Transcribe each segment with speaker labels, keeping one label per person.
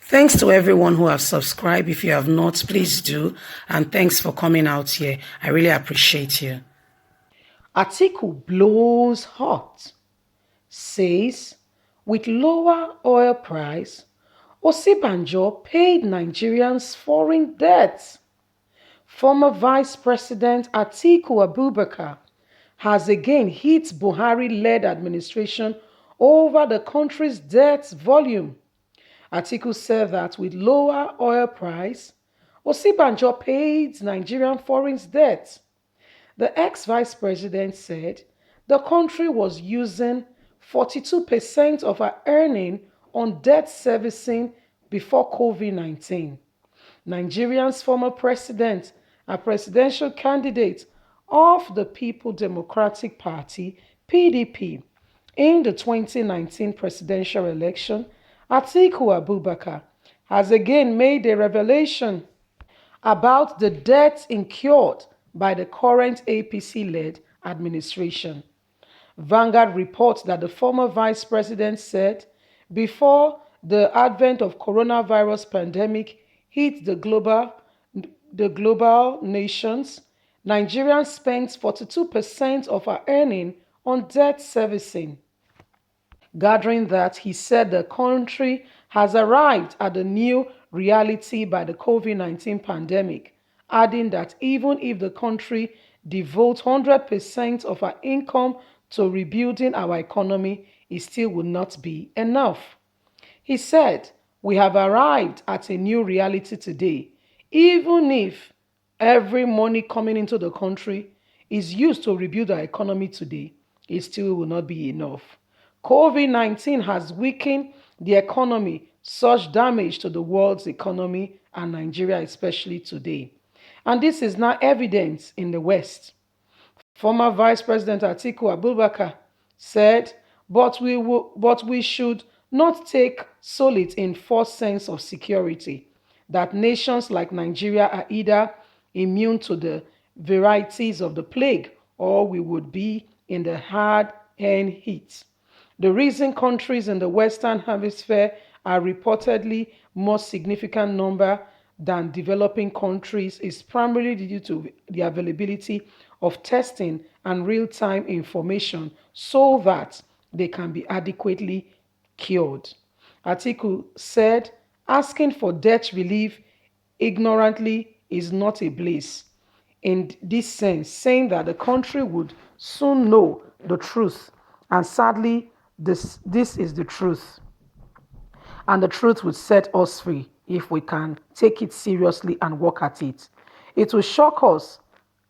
Speaker 1: Thanks to everyone who have subscribed. If you have not, please do. And thanks for coming out here. I really appreciate you. ATIKU blows hot. Says, with lower oil price, OSINBAJO paid Nigerians foreign debts. Former Vice President ATIKU Abubakar has again hit Buhari-led administration over the country's debt volume. ATIKU said that with lower oil price, OSINBAJO paid Nigerian foreign debt. The ex-vice president said the country was using 42% of her earning on debt servicing before COVID-19. Nigeria's former president and presidential candidate of the People Democratic Party, PDP, in the 2019 presidential election, ATIKU Abubakar has again made a revelation about the debt incurred by the current APC-led administration. Vanguard reports that the former vice president said before the advent of coronavirus pandemic hit the global nations, Nigerians spent 42% of her earning on debt servicing. Gathering that, he said the country has arrived at the new reality by the COVID-19 pandemic, adding that even if the country devotes 100% of our income to rebuilding our economy, it still will not be enough. He said, we have arrived at a new reality today. Even if every money coming into the country is used to rebuild our economy today, it still will not be enough. COVID-19 has weakened the economy, such damage to the world's economy and Nigeria especially today. And this is now evident in the West. Former Vice President ATIKU Abubakar said, but we should not take solace in false sense of security, that nations like Nigeria are either immune to the varieties of the plague or we would be in the hard-earned heat. The reason countries in the Western Hemisphere are reportedly more significant number than developing countries is primarily due to the availability of testing and real-time information so that they can be adequately cured. ATIKU said, asking for debt relief ignorantly is not a bliss. In this sense, saying that the country would soon know the truth, and sadly, this is the truth. And the truth will set us free if we can take it seriously and work at it. It will shock us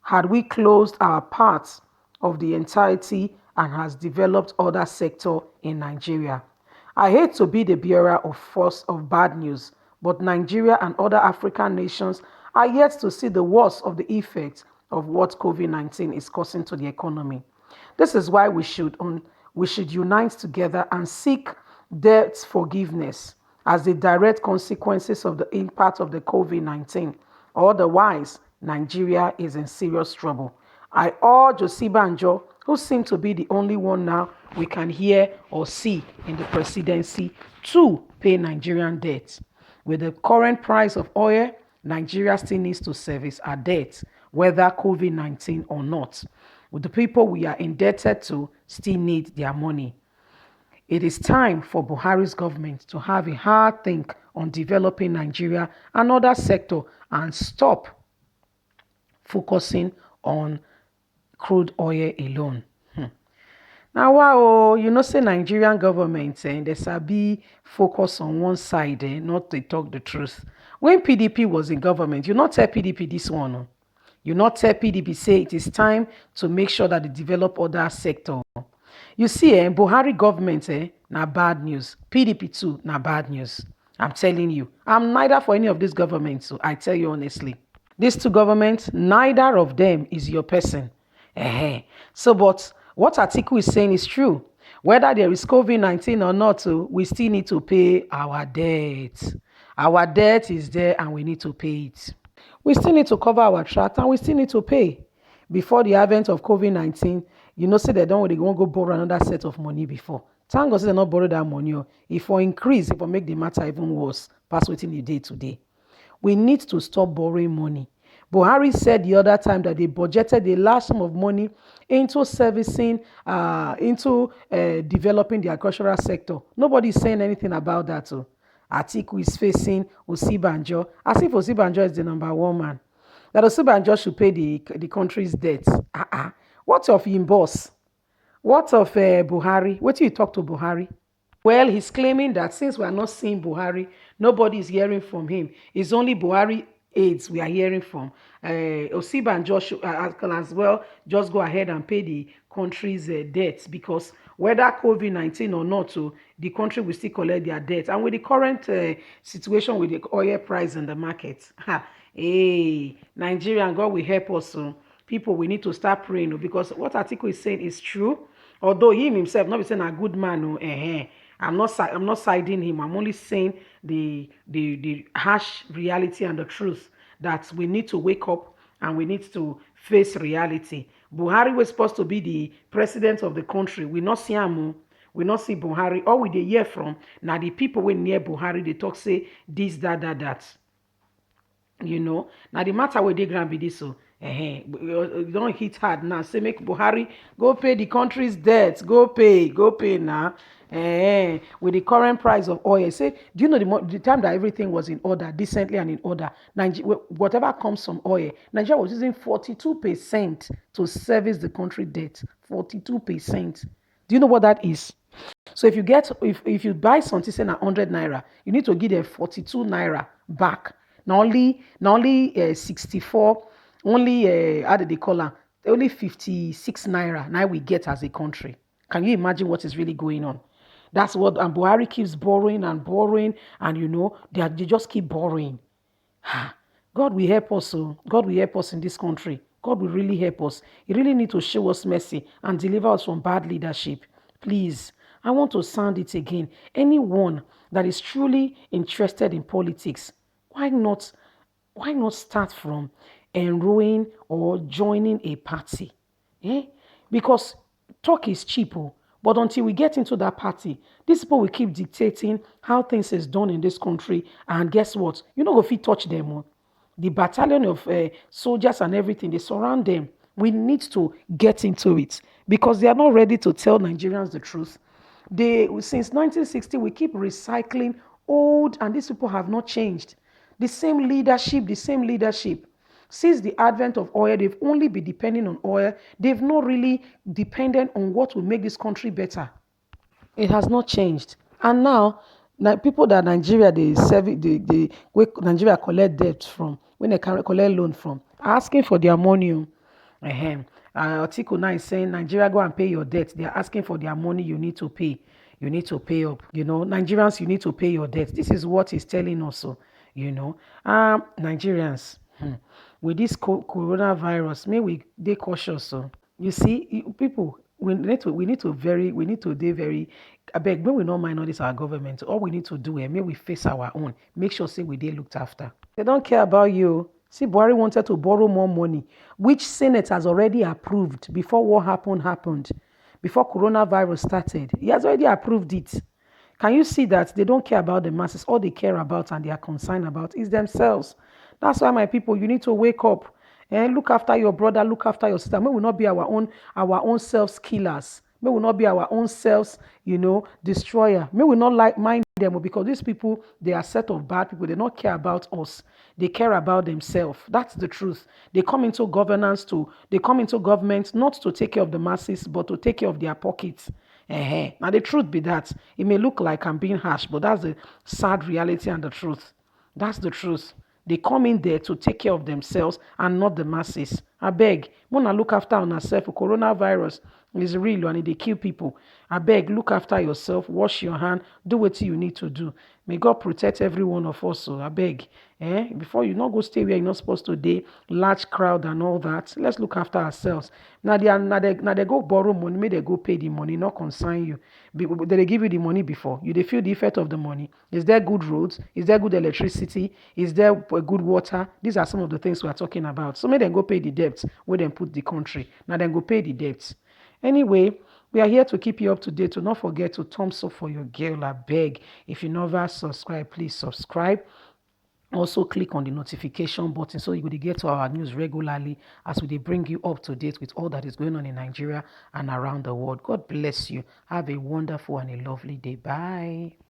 Speaker 1: had we closed our parts of the entirety and has developed other sector in Nigeria. I hate to be the bearer of bad news, but Nigeria and other African nations are yet to see the worst of the effects of what COVID-19 is causing to the economy. This is why we should unite together and seek debt forgiveness as the direct consequences of the impact of the COVID-19. Otherwise, Nigeria is in serious trouble. I urge OSINBAJO, who seem to be the only one now we can hear or see in the presidency, to pay Nigerian debt. With the current price of oil, Nigeria still needs to service our debt, whether COVID-19 or not. With the people we are indebted to still need their money. It is time for Buhari's government to have a hard think on developing Nigeria and other sectors and stop focusing on crude oil alone. Now, wow, you know, say Nigerian government they sabi focus on one side, not to talk the truth. When PDP was in government, you not tell PDP this one. No? You not tell PDP say it is time to make sure that they develop other sector. You see, Buhari government, na bad news. PDP too, na bad news. I'm telling you. I'm neither for any of these governments, so I tell you honestly. These two governments, neither of them is your person. So, but what ATIKU is saying is true. Whether there is COVID-19 or not, we still need to pay our debt. Our debt is there and we need to pay it. We still need to cover our tract and we still need to pay. Before the advent of COVID-19, you know, say they won't go borrow another set of money before. Thank God say dem no borrow that money. If for increase, if for make the matter even worse, pass wetin e dey today. We need to stop borrowing money. Buhari said the other time that they budgeted a large sum of money into servicing, into developing the agricultural sector. Nobody is saying anything about that. ATIKU is facing OSINBAJO, as if OSINBAJO is the number one man. That OSINBAJO should pay the country's debt. What of him boss? What of Buhari? What do you talk to Buhari? Well, he's claiming that since we are not seeing Buhari, nobody is hearing from him. It's only Buhari aides we are hearing from. OSINBAJO should as well just go ahead and pay the country's debts, because whether COVID-19 or not, the country will still collect their debt. And with the current situation with the oil price in the market, hey, Nigerian, God will help us. People, we need to start praying, because what Atiku is saying is true. Although him himself not be saying a good man, I'm not siding him. I'm only saying the harsh reality and the truth that we need to wake up and we need to face reality. Buhari was supposed to be the president of the country. We not see him. We not see Buhari. All we dey hear from now the people when near Buhari, they talk say this, that. Now the matter wey dey ground be this. We don't hit hard now. Say make Buhari go pay the country's debt. Go pay now. With the current price of oil. Say, do you know the time that everything was in order, decently and in order? Whatever comes from oil, Nigeria was using 42% to service the country debt. 42%. Do you know what that is? So if you buy something say na 100 naira, you need to give them 42 naira back. Now only 64, only how did they call her? Only 56 naira now we get as a country. Can you imagine what is really going on? That's what, and Buhari keeps borrowing, and they just keep borrowing. God will help us. God will help us in this country. God will really help us. He really need to show us mercy and deliver us from bad leadership. Please, I want to sound it again. Anyone that is truly interested in politics, why not start from enrolling or joining a party? Because talk is cheap, but until we get into that party, these people will keep dictating how things is done in this country, and guess what? You know if you touch them, the battalion of soldiers and everything, they surround them. We need to get into it because they are not ready to tell Nigerians the truth. Since 1960, we keep recycling old, and these people have not changed. The same leadership. Since the advent of oil, they've only been depending on oil. They've not really depended on what will make this country better. It has not changed. And now people that Nigeria where Nigeria collect debt from, when they can collect loan from, are asking for their money. Atiku now is saying Nigeria go and pay your debt. They are asking for their money. You need to pay. You need to pay up. Nigerians, you need to pay your debt. This is what he's telling us. Nigerians, with this coronavirus, may we be cautious. You see, people, we need to do very. I beg, when we not mind all this our government, all we need to do is may we face our own. Make sure say we dey looked after. They don't care about you. See, Buhari wanted to borrow more money, which Senate has already approved before what happened. Before coronavirus started, he has already approved it. Can you see that they don't care about the masses? All they care about and they are concerned about is themselves. That's why, my people, you need to wake up and look after your brother, look after your sister. May we not be our own selves killers. May we not be our own selves, destroyer. May we not mind them, because these people, they are a set of bad people. They don't care about us. They care about themselves. That's the truth. They come into government not to take care of the masses, but to take care of their pockets. Now the truth be that it may look like I'm being harsh, but that's the sad reality and the truth. That's the truth. They come in there to take care of themselves and not the masses. I beg, wanna look after on yourself. Coronavirus is real and they kill people. I beg, look after yourself, wash your hand, do what you need to do. May God protect every one of us. So I beg, before you not go stay where you're not supposed to be, large crowd and all that. Let's look after ourselves. Now they go borrow money, may they go pay the money, not consign you. They give you the money before. You they feel the effect of the money. Is there good roads? Is there good electricity? Is there good water? These are some of the things we are talking about. So may they go pay the debts where they put the country. Now then go pay the debts. Anyway, We are here to keep you up to date. Do not forget to thumbs up for your girl, I beg. If you never subscribe, please subscribe. Also click on the notification button so you will get to our news regularly as we bring you up to date with all that is going on in Nigeria and around the world. God bless you. Have a wonderful and a lovely day. Bye.